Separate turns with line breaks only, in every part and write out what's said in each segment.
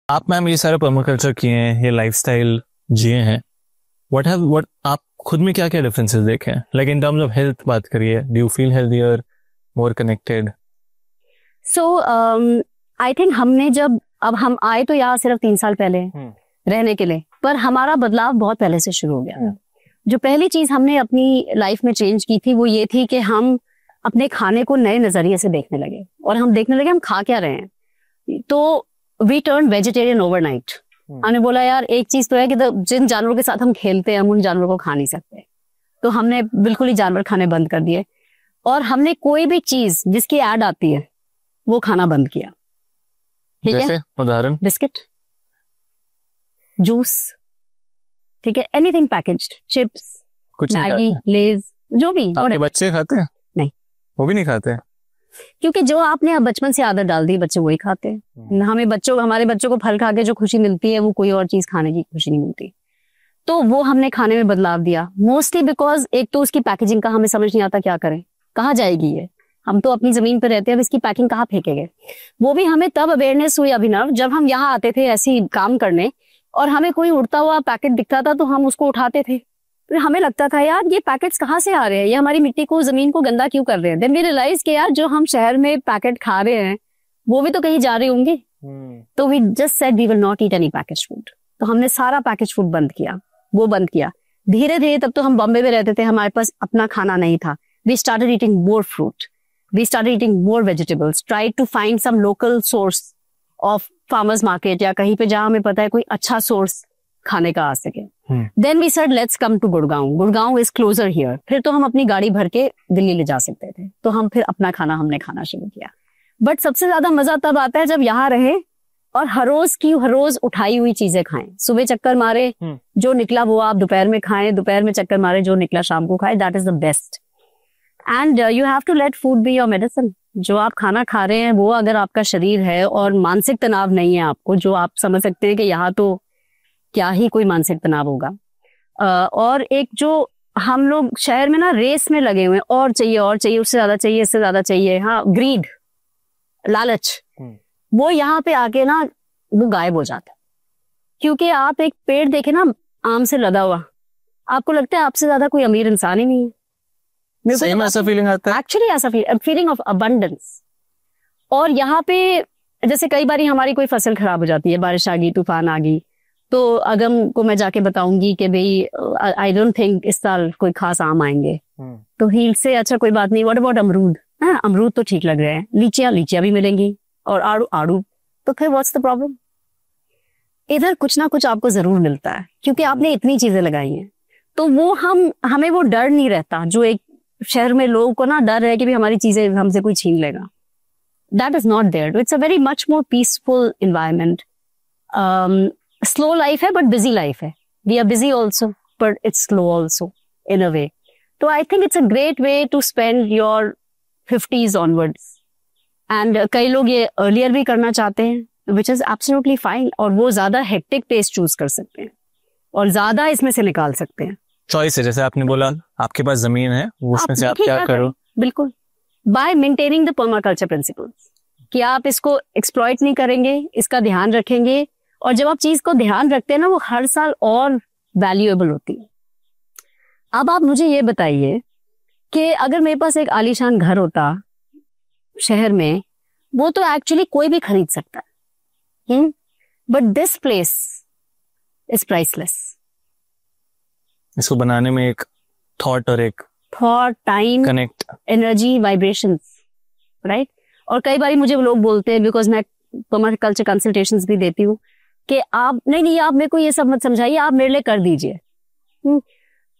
आप मैम ये सारा पर्माकल्चर किए हैं, ये लाइफस्टाइल जिए हैं, व्हाट आप खुद में क्या क्या डिफरेंसेस देखे हैं? Like in terms of health बात करिए, do you feel healthier, more connected?
So I think हमने जब अब हम आए तो यहाँ सिर्फ 3 साल पहले रहने के लिए, पर हमारा बदलाव बहुत पहले से शुरू हो गया। जो पहली चीज हमने अपनी लाइफ में चेंज की थी वो ये थी कि हम अपने खाने को नए नजरिए से देखने लगे, और हम देखने लगे हम खा क्या रहे हैं। तो वी टर्न वेजिटेरियन ओवरनाइट। हमने बोला यार एक चीज तो है कि जिन जानवरों के साथ हम खेलते हैं हम उन जानवरों को खा नहीं सकते, तो हमने बिल्कुल ही जानवर खाने बंद कर दिए, और हमने कोई भी चीज जिसकी ऐड आती है वो खाना बंद किया। ठीक है,
उदाहरण
बिस्किट, जूस, ठीक है, एनीथिंग पैकेज्ड, चिप्स, मैगी, लेज, जो भी।
आपके बच्चे खाते हैं?
नहीं,
वो भी नहीं खाते,
क्योंकि जो आपने बचपन से आदत डाल दी बच्चे वही खाते हैं। हमारे बच्चों को फल खा के जो खुशी मिलती है वो कोई और चीज खाने की खुशी नहीं मिलती। तो वो हमने खाने में बदलाव दिया, मोस्टली बिकॉज एक तो उसकी पैकेजिंग का हमें समझ नहीं आता, क्या करें, कहाँ जाएगी ये, हम तो अपनी जमीन पर रहते हैं, अब इसकी पैकिंग कहाँ फेंकेंगे। वो भी हमें तब अवेयरनेस हुई अभिनव जब हम यहाँ आते थे ऐसी काम करने, और हमें कोई उड़ता हुआ पैकेट दिखता था तो हम उसको उठाते थे। फिर हमें लगता था यार ये पैकेट्स कहाँ से आ रहे हैं, ये हमारी मिट्टी को, जमीन को गंदा क्यों कर रहे हैं। देन वी रियलाइज कि यार जो हम शहर में पैकेट खा रहे हैं वो भी तो कहीं जा रहे होंगे। तो we just said we will not eat any package food. तो हमने सारा पैकेज फूड बंद किया, वो बंद किया धीरे धीरे। तब तो हम बॉम्बे में रहते थे, हमारे पास अपना खाना नहीं था। We started eating more fruit, we started eating more vegetables, try to find some local source of farmers market या कहीं पे जहां हमें पता है कोई अच्छा सोर्स खाने का आ सके। Then we said let's come to Gurgaon, Gurgaon is closer here. फिर तो हम अपनी गाड़ी भर के दिल्ली ले जा सकते थे, तो हम फिर अपना खाना हमने खाना शुरू किया। बट सबसे ज्यादा मजा तब आता है जब यहाँ रहे और हर रोज उठाई हुई चीजें खाएं। सुबह चक्कर मारे, जो निकला वो आप दोपहर में खाएं, दोपहर में चक्कर मारे, जो निकला शाम को खाएं। That is the best. And you have to let food be your medicine. जो आप खाना खा रहे हैं वो अगर आपका शरीर है और मानसिक तनाव नहीं है आपको, जो आप समझ सकते हैं कि यहाँ तो क्या ही कोई मानसिक तनाव होगा। और एक जो हम लोग शहर में ना रेस में लगे हुए हैं, और चाहिए, उससे ज्यादा चाहिए, इससे ज्यादा चाहिए, हाँ, ग्रीड, लालच, वो यहाँ पे आके ना वो गायब हो जाता है। क्योंकि आप एक पेड़ देखे ना आम से लदा हुआ, आपको लगता है आपसे ज्यादा कोई अमीर इंसान ही नहीं है।
सेम ऐसा फीलिंग आता है
एक्चुअली, ऐसा फीलिंग ऑफ अबंडेंस। और यहाँ पे जैसे कई बार हमारी कोई फसल खराब हो जाती है, बारिश आ गई, तूफान आ गई, तो अगम को मैं जाके बताऊंगी कि भाई आई डोंट थिंक इस साल कोई खास आम आएंगे, तो हील से अच्छा कोई बात नहीं, व्हाट अबाउट अमरूद, अमरूद तो ठीक लग रहे हैं, लीचियां भी मिलेंगी, और आड़ू, तो फिर व्हाट्स द प्रॉब्लम। इधर कुछ ना कुछ आपको जरूर मिलता है क्योंकि आपने इतनी चीजें लगाई हैं। तो वो हमें वो डर नहीं रहता जो एक शहर में लोगों को ना डर है कि भी हमारी चीजें हमसे कोई छीन लेगा। That is not there. It's a very much more peaceful environment. Slow life है बट बिजी लाइफ है। We are busy also but it's slow also in a way. तो I think it's a great way to spend your 50s onwards. And कई लोग ये earlier भी करना चाहते हैं, विच इज एब्सोल्युटली फाइन, और वो ज्यादा हेक्टिक पेस चूज कर सकते हैं और ज्यादा इसमें से निकाल सकते हैं।
चॉइस है, जैसे आपने बोला आपके पास जमीन है, उसमें से आप क्या करो।
बिल्कुल, bye maintaining the permaculture principles, कि आप इसको एक्सप्लॉइट नहीं करेंगे, इसका ध्यान रखेंगे, और जब आप चीज को ध्यान रखते हैं ना वो हर साल और वैल्यूएबल होती है। अब आप मुझे ये बताइए कि अगर मेरे पास एक आलीशान घर होता शहर में, वो तो एक्चुअली कोई भी खरीद सकता है, but this place is priceless.
इसको बनाने में एक thought
time,
connect,
energy, vibrations, right. और कई बार मुझे लोग बोलते हैं, बिकॉज मैं पर्माकल्चर कंसल्टेशंस भी देती हूँ, कि आप नहीं आप मेरे को ये सब मत समझाइए, आप मेरे लिए कर दीजिए।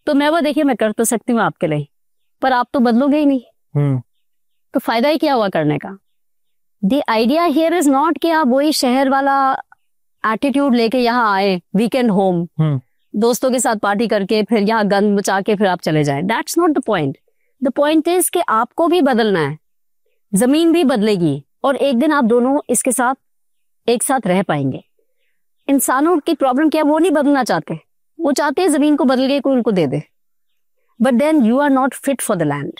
तो मैं वो देखिए मैं कर तो सकती हूँ आपके लिए, पर आप तो बदलोगे ही नहीं, तो फायदा ही क्या हुआ करने का। The idea here is not कि आप वही शहर वाला एटीट्यूड लेके यहाँ आए, वीकेंड होम, दोस्तों के साथ पार्टी करके फिर यहाँ गंद बचा के फिर आप चले जाएं। That's not the point. The point is कि आपको भी बदलना है, जमीन भी बदलेगी, और एक दिन आप दोनों इसके साथ एक साथ रह पाएंगे। इंसानों की प्रॉब्लम क्या है, वो नहीं बदलना चाहते, वो चाहते हैं जमीन को बदल के कोई उनको दे दे, but then you are not fit for the land,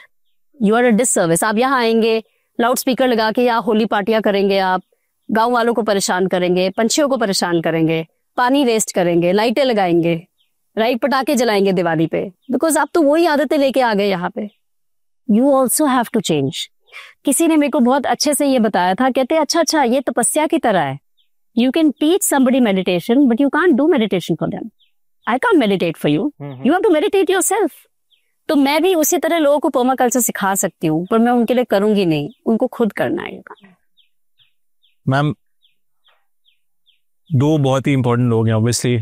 you are a disservice. आप यहाँ आएंगे, लाउड स्पीकर लगा के या होली पार्टियां करेंगे आप, गांव वालों को परेशान करेंगे, पंछियों को परेशान करेंगे, पानी वेस्ट करेंगे, लाइटें लगाएंगे, राइट, पटाखे जलाएंगे दिवाली पे, बिकॉज आप तो वही आदतें लेके आ गए यहाँ पे. You also have to change. किसी ने मेरे को बहुत अच्छे से ये बताया था, कहते अच्छा ये तपस्या की तरह है. You can teach somebody meditation, but you can't do meditation for them. I can't meditate for you. You have to meditate yourself. तो मैं भी उसी तरह लोगों को पर्माकल्चर सिखा सकती हूँ, पर मैं उनके लिए करूंगी नहीं, उनको खुद करना है.
मैम, दो बहुत ही इंपॉर्टेंट लोग हैं obviously.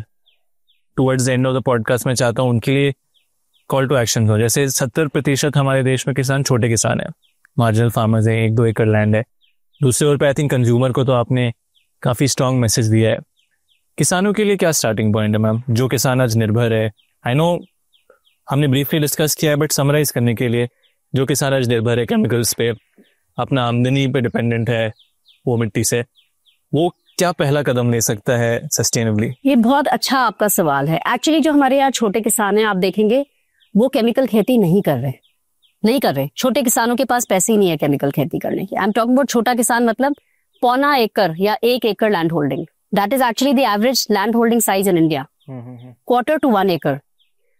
Towards the end of the podcast मैं चाहता हूँ उनके लिए कॉल टू एक्शन हो. जैसे 70% हमारे देश में किसान छोटे किसान हैं, मार्जिनल फार्मर्स हैं, 1-2 एकड़ लैंड है. दूसरे ओर पे आई थिंक कंज्यूमर को तो आपने काफ़ी स्ट्रॉन्ग मैसेज दिया है. किसानों के लिए क्या स्टार्टिंग पॉइंट है मैम, जो किसान आज निर्भर है? आई नो हमने ब्रीफली डिस्कस किया है, बट समराइज करने के लिए, जो किसान आज निर्भर है केमिकल्स पे, अपना आमदनी पे डिपेंडेंट है वो मिट्टी से, वो क्या पहला कदम ले सकता है सस्टेनेबली?
ये बहुत अच्छा आपका सवाल है. एक्चुअली जो हमारे यहाँ छोटे किसान हैं, आप देखेंगे वो केमिकल खेती नहीं कर रहे. छोटे किसानों के पास पैसे ही नहीं है केमिकल खेती करने की. आई एम टॉकिंग अबाउट छोटा किसान, मतलब 0.25 एकड़ या 1 एकड़ land holding. That is actually the average land holding size in India, 1/4 to 1 एकड़.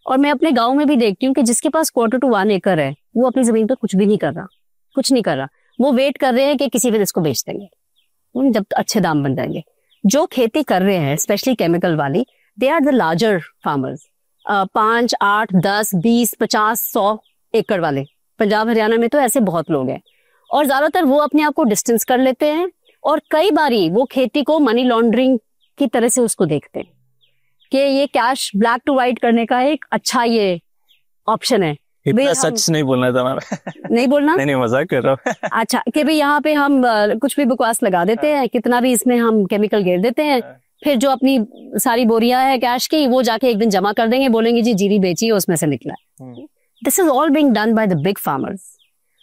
और मैं अपने गांव में भी देखती हूँ कि जिसके पास 1/4 to 1 एकड़ है, वो अपनी जमीन पर कुछ भी नहीं कर रहा. वो वेट कर रहे हैं कि किसी दिन इसको बेच देंगे जब अच्छे दाम बन जाएंगे. जो खेती कर रहे हैं स्पेशली केमिकल वाली, they are the larger farmers. 5, 8, 10, 20, 50, 100 एकड़ वाले. पंजाब हरियाणा में तो ऐसे बहुत लोग हैं. और ज्यादातर वो अपने आप को डिस्टेंस कर लेते हैं, और कई बारी वो खेती को मनी लॉन्ड्रिंग की तरह से उसको देखते हैं कि ये कैश ब्लैक टू व्हाइट करने का एक अच्छा ये ऑप्शन है.
इतना सच नहीं बोलना था मैम.
नहीं बोलना?
नहीं, मजाक कर रहा हूँ.
अच्छा, कि भाई यहाँ पे हम कुछ भी बकवास लगा देते हैं, कितना भी इसमें हम केमिकल घेर देते हैं, फिर जो अपनी सारी बोरियां है कैश की, वो जाके एक दिन जमा कर देंगे, बोलेंगे जी जीरी बेची है, उसमें से निकला. This is all being done by the big farmers.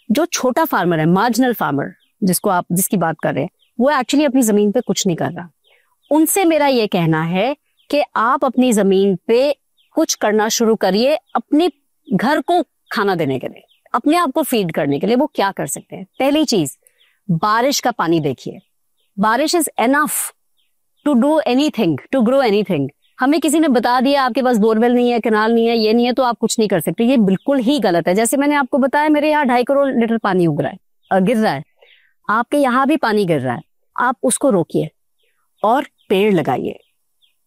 जो छोटा फार्मर है, मार्जिनल फार्मर जिसकी बात कर रहे हैं, वो एक्चुअली अपनी जमीन पे कुछ नहीं कर रहा. उनसे मेरा ये कहना है कि आप अपनी जमीन पे कुछ करना शुरू करिए, अपने घर को खाना देने के लिए, अपने आप को फीड करने के लिए. वो क्या कर सकते हैं? पहली चीज, बारिश का पानी देखिए. बारिश is enough to do anything, to grow anything. हमें किसी ने बता दिया आपके पास बोरवेल नहीं है, कैनाल नहीं है, ये नहीं है, तो आप कुछ नहीं कर सकते. ये बिल्कुल ही गलत है. जैसे मैंने आपको बताया, मेरे यहाँ 2.5 करोड़ लीटर पानी उग रहा है, गिर रहा है. आपके यहाँ भी पानी गिर रहा है. आप उसको रोकिए और पेड़ लगाइए.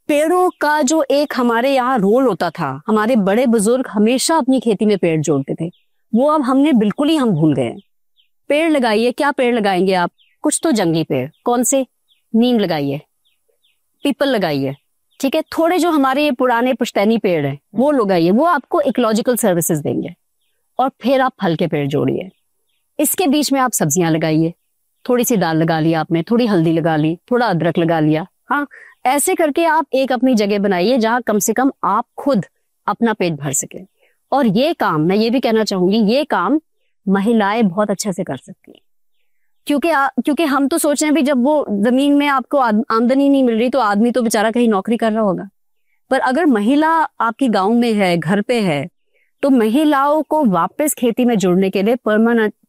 पेड़ों का जो एक हमारे यहाँ रोल होता था, हमारे बड़े बुजुर्ग हमेशा अपनी खेती में पेड़ जोड़ते थे, वो अब हम भूल गए हैं. पेड़ लगाइए. क्या पेड़ लगाएंगे आप? कुछ तो जंगली पेड़. कौन से? नीम लगाइए, पीपल लगाइए, ठीक है. थोड़े जो हमारे ये पुराने पुश्तैनी पेड़ हैं वो लगाइए, वो आपको इकोलॉजिकल सर्विसेज देंगे. और फिर आप फल के पेड़ जोड़िए. इसके बीच में आप सब्जियां लगाइए. थोड़ी सी दाल लगा लिया आपने, थोड़ी हल्दी लगा ली, थोड़ा अदरक लगा लिया. हाँ, ऐसे करके आप एक अपनी जगह बनाइए जहां कम से कम आप खुद अपना पेट भर सके. और ये काम, मैं ये भी कहना चाहूंगी, ये काम महिलाएं बहुत अच्छे से कर सकती हैं. क्योंकि हम तो सोच रहे हैं भी जब वो जमीन में आपको आमदनी नहीं मिल रही, तो आदमी तो बेचारा कहीं नौकरी कर रहा होगा. पर अगर महिला आपकी गांव में है, घर पे है, तो महिलाओं को वापस खेती में जुड़ने के लिए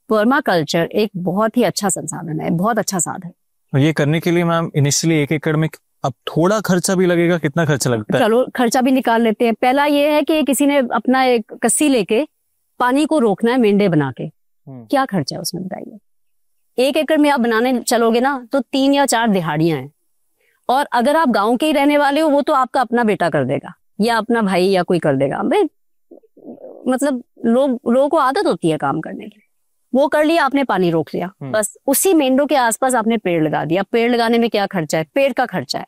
पर्माकल्चर एक बहुत ही अच्छा संसाधन है, बहुत अच्छा साधन.
और ये करने के लिए मैम इनिशियली 1 एकड़ में अब थोड़ा खर्चा भी लगेगा. कितना खर्चा लगता है?
चलो खर्चा भी निकाल लेते हैं. पहला ये है कि किसी ने अपना एक कस्सी लेके पानी को रोकना है, मेंढे बना के. क्या खर्चा है उसमें बताइए? 1 एकड़ में आप बनाने चलोगे ना, तो 3 या 4 दिहाड़ियां हैं. और अगर आप गांव के ही रहने वाले हो, वो तो आपका अपना बेटा कर देगा, या अपना भाई, या कोई कर देगा. मतलब लोगों को आदत होती है काम करने की. वो कर लिया आपने, पानी रोक लिया, बस उसी मेंढों के आसपास आपने पेड़ लगा दिया. पेड़ लगाने में क्या खर्चा है? पेड़ का खर्चा है.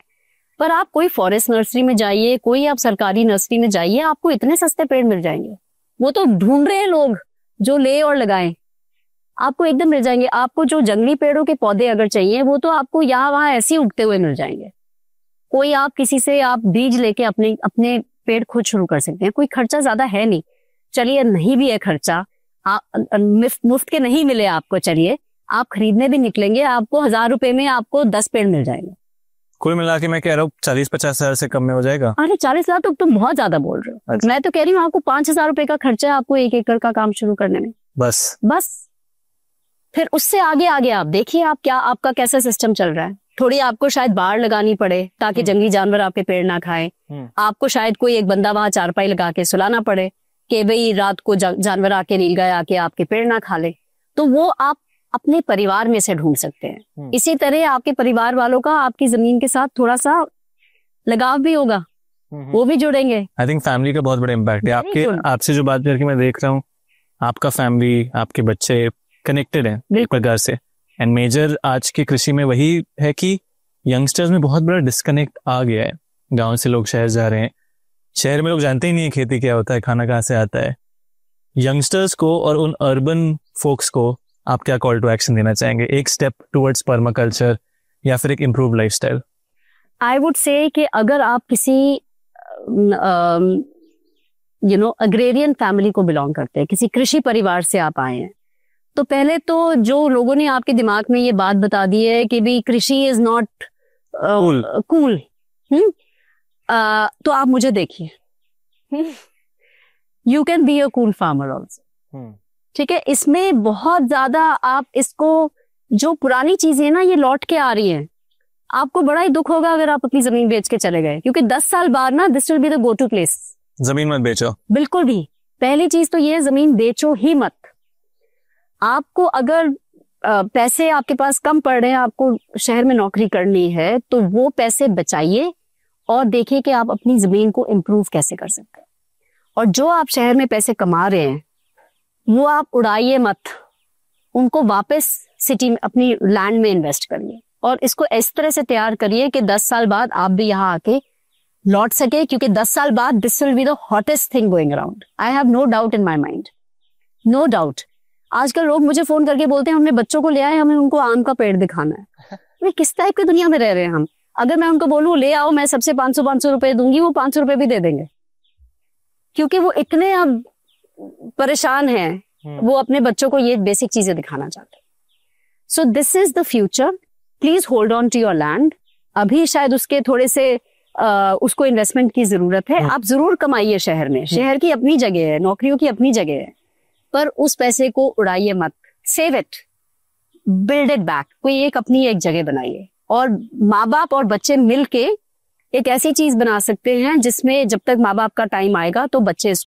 पर आप कोई फॉरेस्ट नर्सरी में जाइए, कोई आप सरकारी नर्सरी में जाइए, आपको इतने सस्ते पेड़ मिल जाएंगे. वो तो ढूंढ रहे हैं लोग जो ले और लगाएं. आपको एकदम मिल जाएंगे. आपको जो जंगली पेड़ों के पौधे अगर चाहिए, वो तो आपको यहाँ वहां ऐसे ही उगते हुए मिल जाएंगे. कोई आप किसी से आप बीज लेके अपने पेड़ खुद शुरू कर सकते हैं. कोई खर्चा ज्यादा है नहीं. चलिए नहीं भी है खर्चा, मुफ्त के नहीं मिले आपको, चलिए आप खरीदने भी निकलेंगे, आपको 1000 रुपए में आपको 10 पेड़ मिल जाएंगे.
कुल मिला के मैं कह रहा हूँ 40-50 हजार से कम में हो जाएगा.
अरे 40 लाख तो तुम बहुत ज्यादा बोल रहे हो. मैं तो कह रही हूँ आपको 5000 रुपए का खर्चा है आपको 1 एकड़ का काम शुरू करने में. बस फिर उससे आगे आप देखिए, आपका कैसा सिस्टम चल रहा है. थोड़ी आपको शायद बाड़ लगानी पड़े ताकि जंगली जानवर आपके पेड़ ना खाए, आपको शायद कोई एक बंदा वहां चारपाई लगा के सुलाना पड़े कि भाई रात को जानवर आके रील गए आके आपके पेड़ ना खा ले, तो वो आप अपने परिवार में से ढूंढ सकते हैं। इसी तरह आपके परिवार वालों का आपकी जमीन के साथ थोड़ा सा लगाव भी होगा, वो भी जुड़ेंगे।
आई थिंक फैमिली का बहुत बड़ा इम्पैक्ट है। आपसे जो बात करके मैं देख रहा हूँ, आपका फैमिली, आपके बच्चे कनेक्टेड हैं एक प्रकार से। एंड मेजर आज की कृषि में वही है कि यंगस्टर्स में बहुत बड़ा डिस्कनेक्ट आ गया है। गांव से लोग शहर जा रहे हैं, शहर में लोग जानते ही नहीं है खेती क्या होता है, खाना कहाँ से आता है। यंगस्टर्स को और उन अर्बन फोक्स को आप क्या कॉल टू एक्शन देना चाहेंगे, एक स्टेप टुवर्ड्स पर्माकल्चर या फिर एक improve lifestyle?
I would say कि अगर आप किसी अग्रेरियन फैमिली को बिलोंग करते हैं, किसी कृषि परिवार से आप आए हैं, तो पहले तो जो लोगों ने आपके दिमाग में ये बात बता दी है कि भी कृषि इज नॉट कूल, तो आप मुझे देखिए, you can be a cool farmer also. ठीक है, इसमें बहुत ज्यादा आप इसको, जो पुरानी चीजें ना ये लौट के आ रही हैं, आपको बड़ा ही दुख होगा अगर आप अपनी जमीन बेच के चले गए, क्योंकि 10 साल बाद ना this will be the go to place.
जमीन मत बेचो,
बिल्कुल भी। पहली चीज तो ये, जमीन बेचो ही मत। आपको अगर पैसे आपके पास कम पड़ रहे हैं, आपको शहर में नौकरी करनी है, तो वो पैसे बचाइए और देखिए कि आप अपनी जमीन को इम्प्रूव कैसे कर सकते हैं। और जो आप शहर में पैसे कमा रहे हैं वो आप उड़ाइए मत, उनको वापस सिटी में अपनी लैंड में इन्वेस्ट करिए और इसको इस तरह से तैयार करिए कि 10 साल बाद आप भी यहाँ आके लौट सके, क्योंकि 10 साल बाद this will be the hottest thing going around. I have no doubt in my mind, no doubt. आजकल लोग मुझे फोन करके बोलते हैं हमने बच्चों को ले आए, हमें उनको आम का पेड़ दिखाना है। मैं किस टाइप की दुनिया में रह रहे हैं हम? अगर मैं उनको बोलूं ले आओ, मैं सबसे 500 रुपए दूंगी, वो 500 रुपए भी दे देंगे, क्योंकि वो इतने अब परेशान हैं, वो अपने बच्चों को ये बेसिक चीजें दिखाना चाहते हैं। So this is the future, please hold on to your land. अभी शायद उसके थोड़े से उसको इन्वेस्टमेंट की जरूरत है। आप जरूर कमाइए शहर में, शहर की अपनी जगह है, नौकरियों की अपनी जगह है, पर उस पैसे को उड़ाइए मत। Save it, build it back, कोई एक अपनी एक जगह बनाइए। और माँ बाप और बच्चे मिलके एक ऐसी चीज बना सकते हैं जिसमें जब तक माँ बाप का टाइम आएगा तो बच्चे